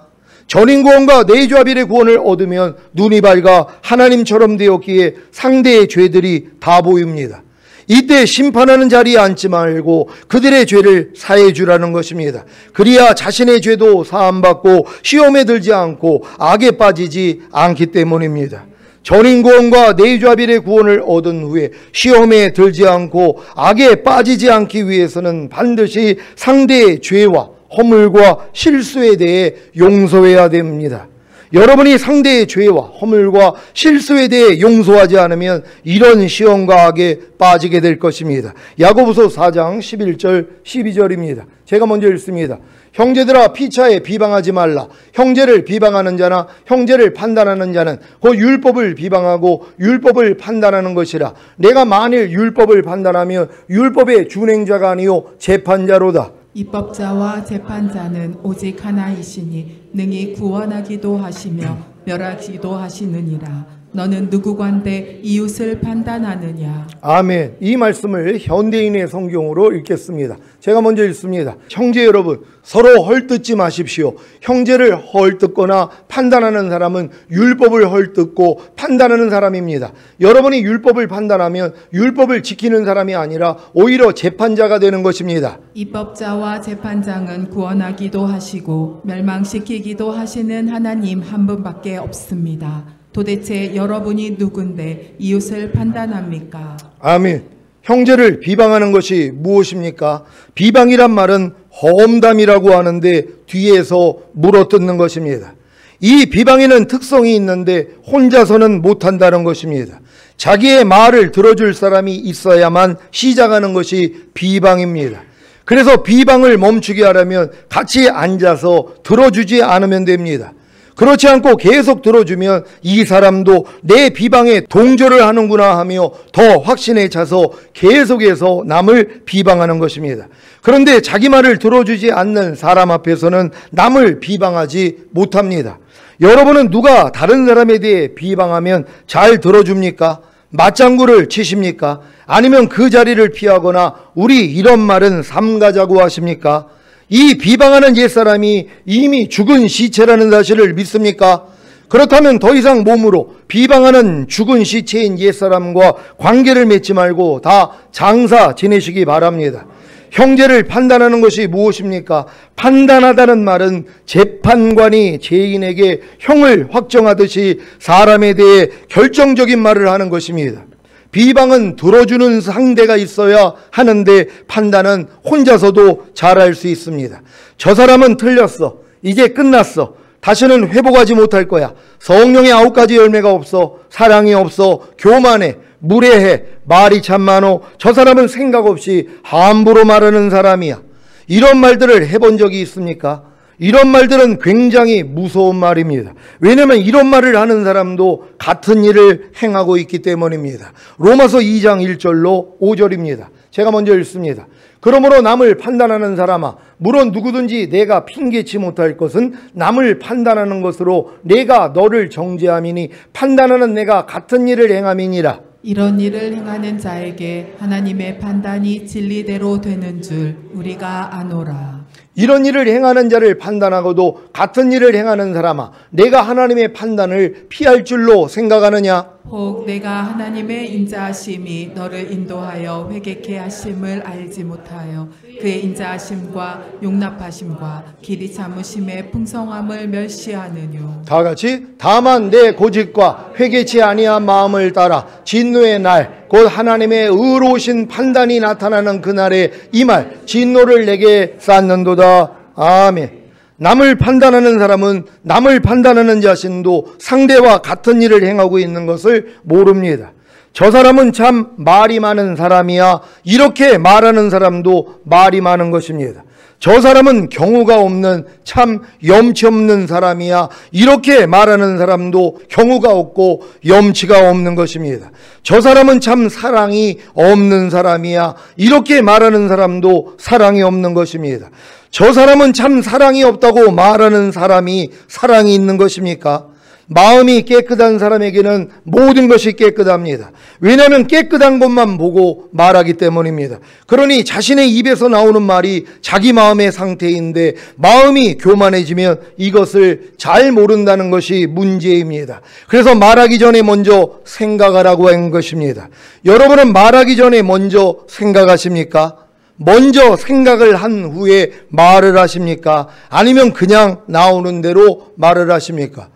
전인구원과 레위자빌의 구원을 얻으면 눈이 밝아 하나님처럼 되었기에 상대의 죄들이 다 보입니다. 이때 심판하는 자리에 앉지 말고 그들의 죄를 사해 주라는 것입니다. 그리야 자신의 죄도 사함받고 시험에 들지 않고 악에 빠지지 않기 때문입니다. 전인구원과 레위자빌의 구원을 얻은 후에 시험에 들지 않고 악에 빠지지 않기 위해서는 반드시 상대의 죄와 허물과 실수에 대해 용서해야 됩니다. 여러분이 상대의 죄와 허물과 실수에 대해 용서하지 않으면 이런 시험과 악에 빠지게 될 것입니다. 야고보서 4장 11절 12절입니다. 제가 먼저 읽습니다. 형제들아 피차에 비방하지 말라. 형제를 비방하는 자나 형제를 판단하는 자는 그 율법을 비방하고 율법을 판단하는 것이라. 내가 만일 율법을 판단하면 율법의 준행자가 아니요 재판자로다. 입법자와 재판자는 오직 하나이시니 능히 구원하기도 하시며 멸하기도 하시느니라. 너는 누구관대 이웃을 판단하느냐. 아멘. 이 말씀을 현대인의 성경으로 읽겠습니다. 제가 먼저 읽습니다. 형제 여러분, 서로 헐뜯지 마십시오. 형제를 헐뜯거나 판단하는 사람은 율법을 헐뜯고 판단하는 사람입니다. 여러분이 율법을 판단하면 율법을 지키는 사람이 아니라 오히려 재판자가 되는 것입니다. 입법자와 재판장은 구원하기도 하시고 멸망시키기도 하시는 하나님 한 분밖에 없습니다. 도대체 여러분이 누군데 이웃을 판단합니까? 아멘. 형제를 비방하는 것이 무엇입니까? 비방이란 말은 험담이라고 하는데 뒤에서 물어뜯는 것입니다. 이 비방에는 특성이 있는데 혼자서는 못한다는 것입니다. 자기의 말을 들어줄 사람이 있어야만 시작하는 것이 비방입니다. 그래서 비방을 멈추게 하려면 같이 앉아서 들어주지 않으면 됩니다. 그렇지 않고 계속 들어주면 이 사람도 내 비방에 동조를 하는구나 하며 더 확신에 차서 계속해서 남을 비방하는 것입니다. 그런데 자기 말을 들어주지 않는 사람 앞에서는 남을 비방하지 못합니다. 여러분은 누가 다른 사람에 대해 비방하면 잘 들어줍니까? 맞장구를 치십니까? 아니면 그 자리를 피하거나 우리 이런 말은 삼가자고 하십니까? 이 비방하는 옛사람이 이미 죽은 시체라는 사실을 믿습니까? 그렇다면 더 이상 몸으로 비방하는 죽은 시체인 옛사람과 관계를 맺지 말고 다 장사 지내시기 바랍니다. 형제를 판단하는 것이 무엇입니까? 판단하다는 말은 재판관이 죄인에게 형을 확정하듯이 사람에 대해 결정적인 말을 하는 것입니다. 비방은 들어주는 상대가 있어야 하는데 판단은 혼자서도 잘할 수 있습니다. 저 사람은 틀렸어. 이제 끝났어. 다시는 회복하지 못할 거야. 성령의 9가지 열매가 없어. 사랑이 없어. 교만해. 무례해. 말이 참 많어. 저 사람은 생각 없이 함부로 말하는 사람이야. 이런 말들을 해본 적이 있습니까? 이런 말들은 굉장히 무서운 말입니다. 왜냐하면 이런 말을 하는 사람도 같은 일을 행하고 있기 때문입니다. 로마서 2장 1절로 5절입니다. 제가 먼저 읽습니다. 그러므로 남을 판단하는 사람아, 물론 누구든지 내가 핑계치 못할 것은 남을 판단하는 것으로 내가 너를 정죄함이니 판단하는 내가 같은 일을 행함이니라. 이런 일을 행하는 자에게 하나님의 판단이 진리대로 되는 줄 우리가 아노라. 이런 일을 행하는 자를 판단하고도 같은 일을 행하는 사람아, 내가 하나님의 판단을 피할 줄로 생각하느냐? 혹 내가 하나님의 인자하심이 너를 인도하여 회개케 하심을 알지 못하여 그의 인자하심과 용납하심과 길이 참으심의 풍성함을 멸시하느뇨. 다 같이 다만 내 고집과 회개치 아니한 마음을 따라 진노의 날 곧 하나님의 의로우신 판단이 나타나는 그날에 이 말 진노를 내게 쌓는도다. 아멘. 남을 판단하는 사람은 남을 판단하는 자신도 상대와 같은 일을 행하고 있는 것을 모릅니다. 저 사람은 참 말이 많은 사람이야. 이렇게 말하는 사람도 말이 많은 것입니다. 저 사람은 경우가 없는 참 염치 없는 사람이야. 이렇게 말하는 사람도 경우가 없고 염치가 없는 것입니다. 저 사람은 참 사랑이 없는 사람이야. 이렇게 말하는 사람도 사랑이 없는 것입니다. 저 사람은 참 사랑이 없다고 말하는 사람이 사랑이 있는 것입니까? 마음이 깨끗한 사람에게는 모든 것이 깨끗합니다. 왜냐하면 깨끗한 것만 보고 말하기 때문입니다. 그러니 자신의 입에서 나오는 말이 자기 마음의 상태인데 마음이 교만해지면 이것을 잘 모른다는 것이 문제입니다. 그래서 말하기 전에 먼저 생각하라고 한 것입니다. 여러분은 말하기 전에 먼저 생각하십니까? 먼저 생각을 한 후에 말을 하십니까? 아니면 그냥 나오는 대로 말을 하십니까?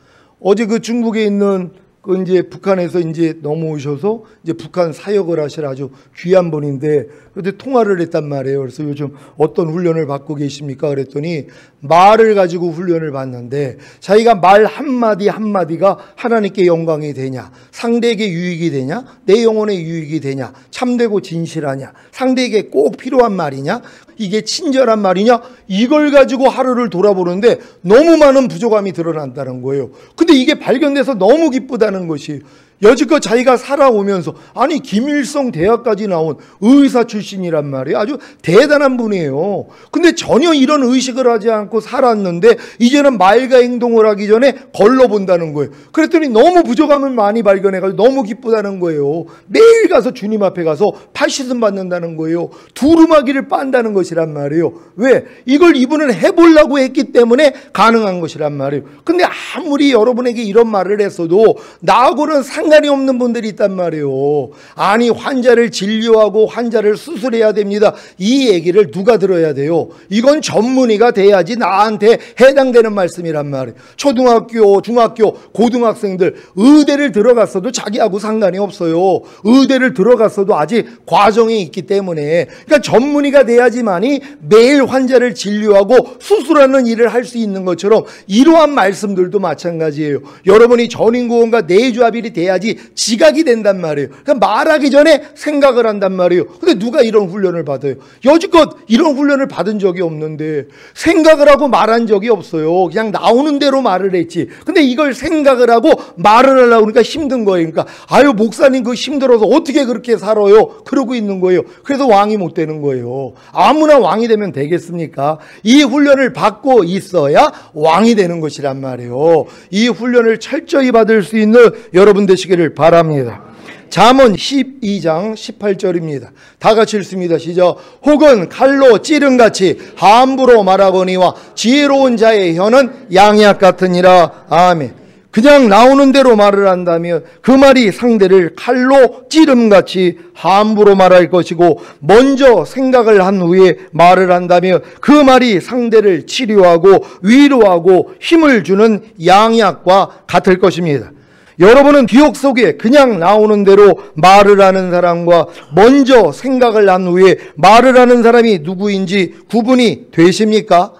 어제 그 중국에 있는 그 이제 북한에서 이제 넘어오셔서 이제 북한 사역을 하실 아주 귀한 분인데 그때 통화를 했단 말이에요. 그래서 요즘 어떤 훈련을 받고 계십니까? 그랬더니 말을 가지고 훈련을 받는데 자기가 말 한마디 한마디가 하나님께 영광이 되냐, 상대에게 유익이 되냐, 내 영혼에 유익이 되냐, 참되고 진실하냐, 상대에게 꼭 필요한 말이냐, 이게 친절한 말이냐, 이걸 가지고 하루를 돌아보는데 너무 많은 부족함이 드러난다는 거예요. 근데 이게 발견돼서 너무 기쁘다는 것이 여지껏 자기가 살아오면서 아니 김일성 대학까지 나온 의사 출신이란 말이에요. 아주 대단한 분이에요. 근데 전혀 이런 의식을 하지 않고 살았는데 이제는 말과 행동을 하기 전에 걸러본다는 거예요. 그랬더니 너무 부족함을 많이 발견해가지고 너무 기쁘다는 거예요. 매일 가서 주님 앞에 가서 팔씨름 받는다는 거예요. 두루마기를 빤다는 것이란 말이에요. 왜? 이걸 이분은 해보려고 했기 때문에 가능한 것이란 말이에요. 근데 아무리 여러분에게 이런 말을 했어도 나하고는 상관이 없는 분들이 있단 말이에요. 아니 환자를 진료하고 환자를 수술해야 됩니다. 이 얘기를 누가 들어야 돼요? 이건 전문의가 돼야지 나한테 해당되는 말씀이란 말이에요. 초등학교, 중학교, 고등학생들 의대를 들어갔어도 자기하고 상관이 없어요. 의대를 들어갔어도 아직 과정이 있기 때문에 그러니까 전문의가 돼야지만이 매일 환자를 진료하고 수술하는 일을 할 수 있는 것처럼 이러한 말씀들도 마찬가지예요. 여러분이 전인구원과 내주합일이 돼야지 지각이 된단 말이에요. 그러니까 말하기 전에 생각을 한단 말이에요. 근데 누가 이런 훈련을 받아요? 여지껏 이런 훈련을 받은 적이 없는데 생각을 하고 말한 적이 없어요. 그냥 나오는 대로 말을 했지. 근데 이걸 생각을 하고 말을 하려고 그러니까 힘든 거예요. 그러니까 아유 목사님 그거 힘들어서 어떻게 그렇게 살아요? 그러고 있는 거예요. 그래서 왕이 못 되는 거예요. 아무나 왕이 되면 되겠습니까? 이 훈련을 받고 있어야 왕이 되는 것이란 말이에요. 이 훈련을 철저히 받을 수 있는 여러분 되시기를 바랍니다. 잠언 12장 18절입니다. 다 같이 읽습니다. 시작. 혹은 칼로 찌른같이 함부로 말하거니와 지혜로운 자의 혀는 양약 같으니라. 아멘. 그냥 나오는 대로 말을 한다면 그 말이 상대를 칼로 찌름같이 함부로 말할 것이고, 먼저 생각을 한 후에 말을 한다면 그 말이 상대를 치료하고 위로하고 힘을 주는 양약과 같을 것입니다. 여러분은 기억 속에 그냥 나오는 대로 말을 하는 사람과 먼저 생각을 한 후에 말을 하는 사람이 누구인지 구분이 되십니까?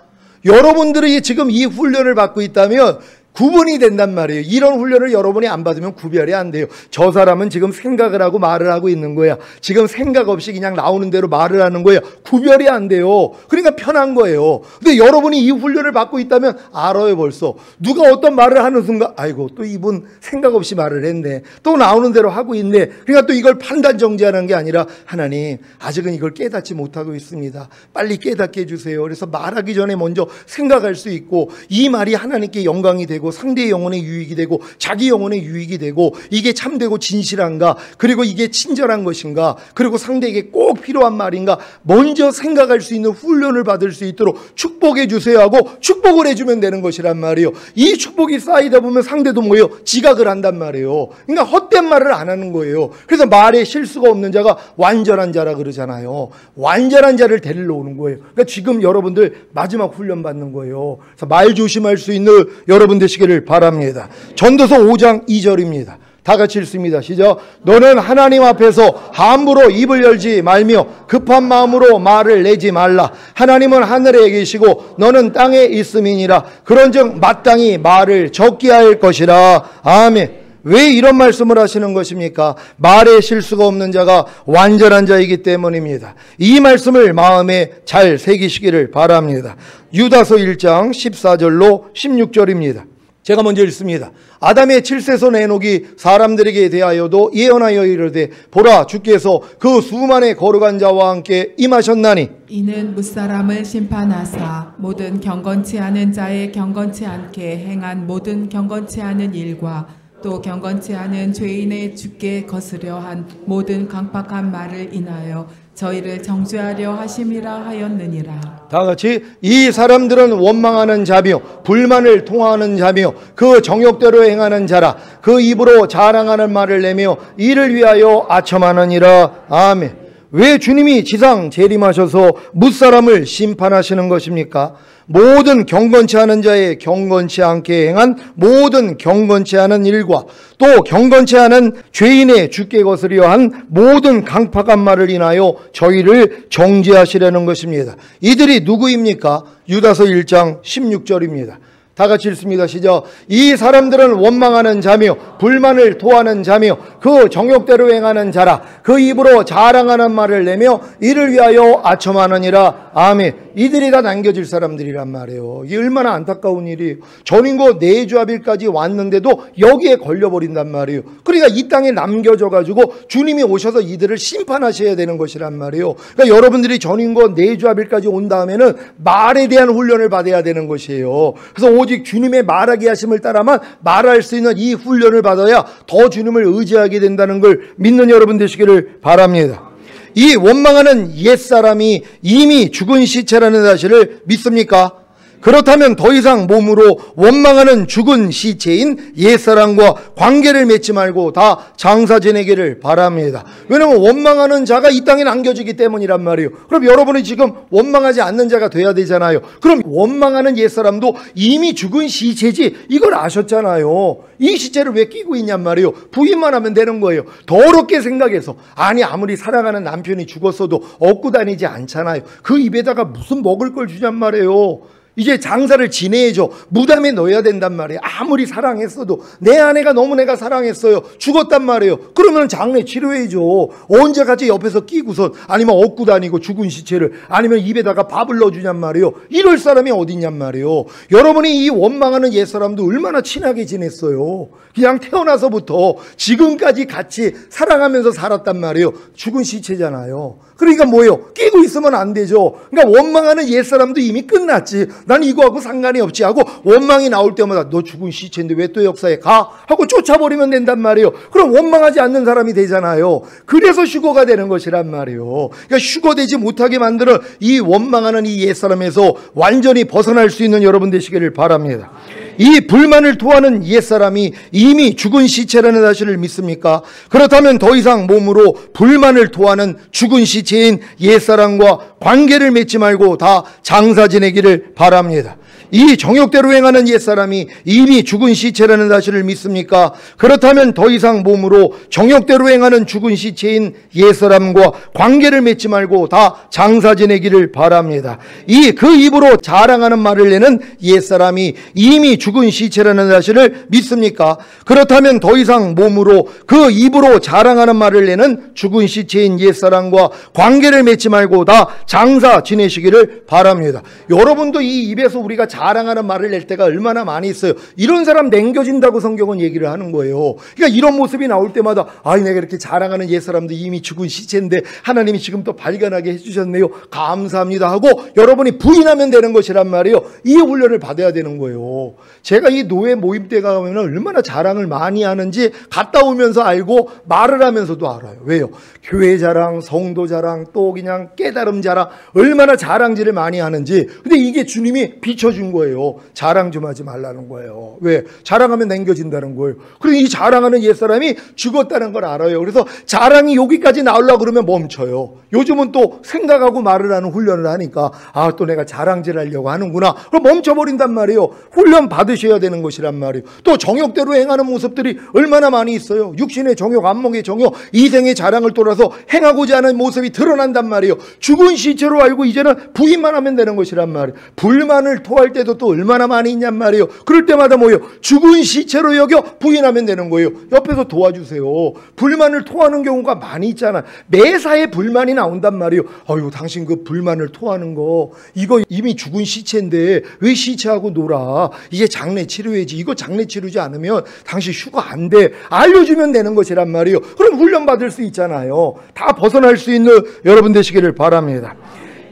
여러분들이 지금 이 훈련을 받고 있다면 구분이 된단 말이에요. 이런 훈련을 여러분이 안 받으면 구별이 안 돼요. 저 사람은 지금 생각을 하고 말을 하고 있는 거야. 지금 생각 없이 그냥 나오는 대로 말을 하는 거야. 구별이 안 돼요. 그러니까 편한 거예요. 근데 여러분이 이 훈련을 받고 있다면 알아요. 벌써 누가 어떤 말을 하는 순간 아이고 또 이분 생각 없이 말을 했네. 또 나오는 대로 하고 있네. 그러니까 또 이걸 판단 정지하는 게 아니라 하나님 아직은 이걸 깨닫지 못하고 있습니다. 빨리 깨닫게 해주세요. 그래서 말하기 전에 먼저 생각할 수 있고, 이 말이 하나님께 영광이 되고 상대의 영혼에 유익이 되고 자기 영혼에 유익이 되고 이게 참되고 진실한가, 그리고 이게 친절한 것인가, 그리고 상대에게 꼭 필요한 말인가 먼저 생각할 수 있는 훈련을 받을 수 있도록 축복해 주세요 하고 축복을 해주면 되는 것이란 말이에요. 이 축복이 쌓이다 보면 상대도 뭐예요? 지각을 한단 말이에요. 그러니까 헛된 말을 안 하는 거예요. 그래서 말에 실수가 없는 자가 완전한 자라 그러잖아요. 완전한 자를 데리러 오는 거예요. 그러니까 지금 여러분들 마지막 훈련 받는 거예요. 그래서 말 조심할 수 있는 여러분 되시기를 바랍니다. 전도서 5장 2절입니다. 다 같이 읽습니다. 시작. 너는 하나님 앞에서 함부로 입을 열지 말며 급한 마음으로 말을 내지 말라. 하나님은 하늘에 계시고 너는 땅에 있음이니라. 그런즉 마땅히 말을 적게 할 것이라. 아멘. 왜 이런 말씀을 하시는 것입니까? 말에 실수가 없는 자가 완전한 자이기 때문입니다. 이 말씀을 마음에 잘 새기시기를 바랍니다. 유다서 1장 14절로 16절입니다. 제가 먼저 읽습니다. 아담의 7세손 에녹이 사람들에게 대하여도 예언하여 이르되 보라 주께서 그 수만의 거룩한 자와 함께 임하셨나니 이는 무사람을 심판하사 모든 경건치 않은 자의 경건치 않게 행한 모든 경건치 않은 일과 또 경건치 않은 죄인의 주께 거스려 한 모든 강팍한 말을 인하여 저희를 정죄하려 하심이라 하였느니라. 다 같이 이 사람들은 원망하는 자며 불만을 통하는 자며 그 정욕대로 행하는 자라. 그 입으로 자랑하는 말을 내며 이를 위하여 아첨하느니라. 아멘. 왜 주님이 지상 재림하셔서 무사람을 심판하시는 것입니까? 모든 경건치 않은 자의 경건치 않게 행한 모든 경건치 않은 일과 또 경건치 않은 죄인의 주께 거스려 한 모든 강팍한 말을 인하여 저희를 정죄하시려는 것입니다. 이들이 누구입니까? 유다서 1장 16절입니다. 다 같이 읽습니다. 시작. 이 사람들은 원망하는 자며 불만을 토하는 자며 그 정욕대로 행하는 자라. 그 입으로 자랑하는 말을 내며 이를 위하여 아첨하느니라. 아멘. 이들이 다 남겨질 사람들이란 말이에요. 이게 얼마나 안타까운 일이에요. 전인고 내주합일까지 왔는데도 여기에 걸려버린단 말이에요. 그러니까 이 땅에 남겨져 가지고 주님이 오셔서 이들을 심판하셔야 되는 것이란 말이에요. 그러니까 여러분들이 전인고 내주합일까지 온 다음에는 말에 대한 훈련을 받아야 되는 것이에요. 그래서 오직 주님의 말하게 하심을 따라만 말할 수 있는 이 훈련을 받아야 더 주님을 의지하게 된다는 걸 믿는 여러분 되시기를 바랍니다. 이 원망하는 옛사람이 이미 죽은 시체라는 사실을 믿습니까? 그렇다면 더 이상 몸으로 원망하는 죽은 시체인 옛사람과 관계를 맺지 말고 다 장사 지내기를 바랍니다. 왜냐하면 원망하는 자가 이 땅에 남겨지기 때문이란 말이에요. 그럼 여러분이 지금 원망하지 않는 자가 돼야 되잖아요. 그럼 원망하는 옛사람도 이미 죽은 시체지 이걸 아셨잖아요. 이 시체를 왜 끼고 있냔 말이에요. 부인만 하면 되는 거예요. 더럽게 생각해서 아니 아무리 사랑하는 남편이 죽었어도 업고 다니지 않잖아요. 그 입에다가 무슨 먹을 걸 주냔 말이에요. 이제 장사를 지내야죠. 무덤에 넣어야 된단 말이에요. 아무리 사랑했어도 내 아내가 너무 내가 사랑했어요. 죽었단 말이에요. 그러면 장례 치료해야죠. 언제까지 옆에서 끼고선 아니면 업고 다니고 죽은 시체를 아니면 입에다가 밥을 넣어주냔 말이에요. 이럴 사람이 어딨냔 말이에요. 여러분이 이 원망하는 옛사람도 얼마나 친하게 지냈어요. 그냥 태어나서부터 지금까지 같이 사랑하면서 살았단 말이에요. 죽은 시체잖아요. 그러니까 뭐예요? 끼고 있으면 안 되죠. 그러니까 원망하는 옛사람도 이미 끝났지. 난 이거하고 상관이 없지 하고 원망이 나올 때마다 너 죽은 시체인데 왜 또 역사에 가? 하고 쫓아버리면 된단 말이에요. 그럼 원망하지 않는 사람이 되잖아요. 그래서 휴거가 되는 것이란 말이에요. 그러니까 휴거되지 못하게 만드는 이 원망하는 이 옛사람에서 완전히 벗어날 수 있는 여러분 되시기를 바랍니다. 이 불만을 토하는 옛사람이 이미 죽은 시체라는 사실을 믿습니까? 그렇다면 더 이상 몸으로 불만을 토하는 죽은 시체인 옛사람과 관계를 맺지 말고 다 장사 지내기를 바랍니다. 이 정욕대로 행하는 옛사람이 이미 죽은 시체라는 사실을 믿습니까? 그렇다면 더 이상 몸으로 정욕대로 행하는 죽은 시체인 옛사람과 관계를 맺지 말고 다 장사 지내기를 바랍니다. 그 입으로 자랑하는 말을 내는 옛사람이 이미 죽은 시체라는 사실을 믿습니까? 그렇다면 더 이상 몸으로 그 입으로 자랑하는 말을 내는 죽은 시체인 옛사람과 관계를 맺지 말고 다 장사 지내시기를 바랍니다. 여러분도 이 입에서 우리가 자랑하는 말을 낼 때가 얼마나 많이 있어요. 이런 사람 남겨진다고 성경은 얘기를 하는 거예요. 그러니까 이런 모습이 나올 때마다 내가 이렇게 자랑하는 옛사람도 이미 죽은 시체인데 하나님이 지금 또 발견하게 해주셨네요. 감사합니다 하고 여러분이 부인하면 되는 것이란 말이에요. 이 훈련을 받아야 되는 거예요. 제가 이 노예 모임 때 가면 얼마나 자랑을 많이 하는지 갔다 오면서 알고 말을 하면서도 알아요. 왜요? 교회 자랑, 성도 자랑, 또 그냥 깨달음 자랑, 얼마나 자랑질을 많이 하는지. 근데 이게 주님이 비춰준 거예요. 자랑 좀 하지 말라는 거예요. 왜? 자랑하면 남겨진다는 거예요. 그리고 이 자랑하는 옛사람이 죽었다는 걸 알아요. 그래서 자랑이 여기까지 나오려고 그러면 멈춰요. 요즘은 또 생각하고 말을 하는 훈련을 하니까 또 내가 자랑질 하려고 하는구나. 그럼 멈춰버린단 말이에요. 훈련 받으셔야 되는 것이란 말이에요. 또 정욕대로 행하는 모습들이 얼마나 많이 있어요. 육신의 정욕, 안목의 정욕, 이생의 자랑을 돌아서 행하고자 하는 모습이 드러난단 말이에요. 죽은 시체로 알고 이제는 부인만 하면 되는 것이란 말이에요. 불만을 토할 때도 또 얼마나 많이 있냔 말이에요. 그럴 때마다 뭐예요? 죽은 시체로 여겨 부인하면 되는 거예요. 옆에서 도와주세요. 불만을 토하는 경우가 많이 있잖아. 매사에 불만이 나온단 말이에요. 당신 그 불만을 토하는 거 이거 이미 죽은 시체인데 왜 시체하고 놀아? 이제 장례 치료해야지. 이거 장례 치르지 않으면 당신 휴가 안 돼. 알려주면 되는 것이란 말이에요. 그럼 훈련 받을 수 있잖아요. 다 벗어날 수 있는 여러분 되시기를 바랍니다.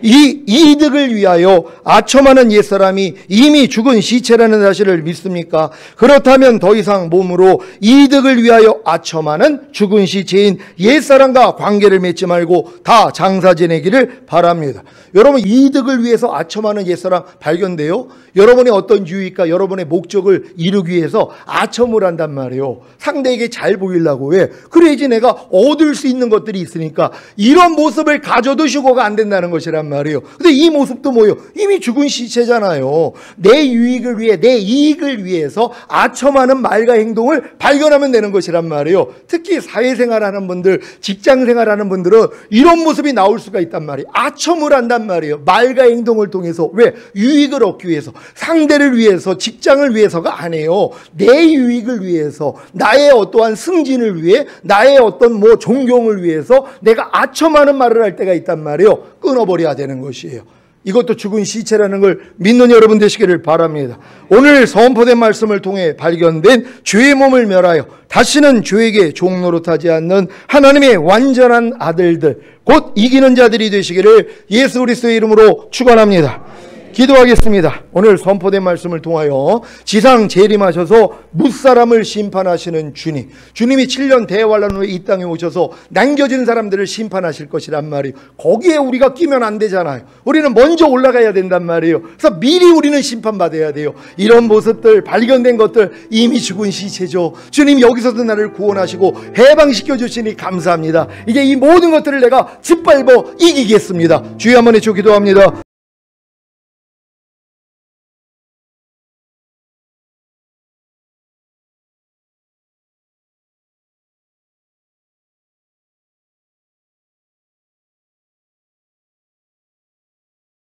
이 이득을 위하여 아첨하는 옛사람이 이미 죽은 시체라는 사실을 믿습니까? 그렇다면 더 이상 몸으로 이득을 위하여 아첨하는 죽은 시체인 옛사람과 관계를 맺지 말고 다 장사 지내기를 바랍니다. 여러분, 이득을 위해서 아첨하는 옛사람 발견돼요? 여러분이 어떤 유익과 여러분의 목적을 이루기 위해서 아첨을 한단 말이에요. 상대에게 잘 보이려고. 왜? 그래야지 내가 얻을 수 있는 것들이 있으니까. 이런 모습을 가져도 휴거가 안 된다는 것이란 말이에요. 근데 이 모습도 뭐예요? 이미 죽은 시체잖아요. 내 유익을 위해, 내 이익을 위해서 아첨하는 말과 행동을 발견하면 되는 것이란 말이에요. 특히 사회생활하는 분들, 직장생활하는 분들은 이런 모습이 나올 수가 있단 말이에요. 아첨을 한단 말이에요. 말과 행동을 통해서. 왜? 유익을 얻기 위해서, 상대를 위해서, 직장을 위해서가 아니에요. 내 유익을 위해서, 나의 어떠한 승진을 위해, 나의 어떤 존경을 위해서 내가 아첨하는 말을 할 때가 있단 말이에요. 끊어버려야 되는 것이에요. 이것도 죽은 시체라는 걸 믿는 여러분 되시기를 바랍니다. 오늘 선포된 말씀을 통해 발견된 죄의 몸을 멸하여 다시는 죄에게 종노릇하지 않는 하나님의 완전한 아들들, 곧 이기는 자들이 되시기를 예수 그리스도의 이름으로 축원합니다. 기도하겠습니다. 오늘 선포된 말씀을 통하여 지상 재림하셔서 무사람을 심판하시는 주님, 주님이 7년 대환란 후에 이 땅에 오셔서 남겨진 사람들을 심판하실 것이란 말이에요. 거기에 우리가 끼면 안 되잖아요. 우리는 먼저 올라가야 된단 말이에요. 그래서 미리 우리는 심판받아야 돼요. 이런 모습들, 발견된 것들 이미 죽은 시체죠. 주님, 여기서도 나를 구원하시고 해방시켜 주시니 감사합니다. 이제 이 모든 것들을 내가 짓밟아 이기겠습니다. 주여 한번 해주 기도합니다.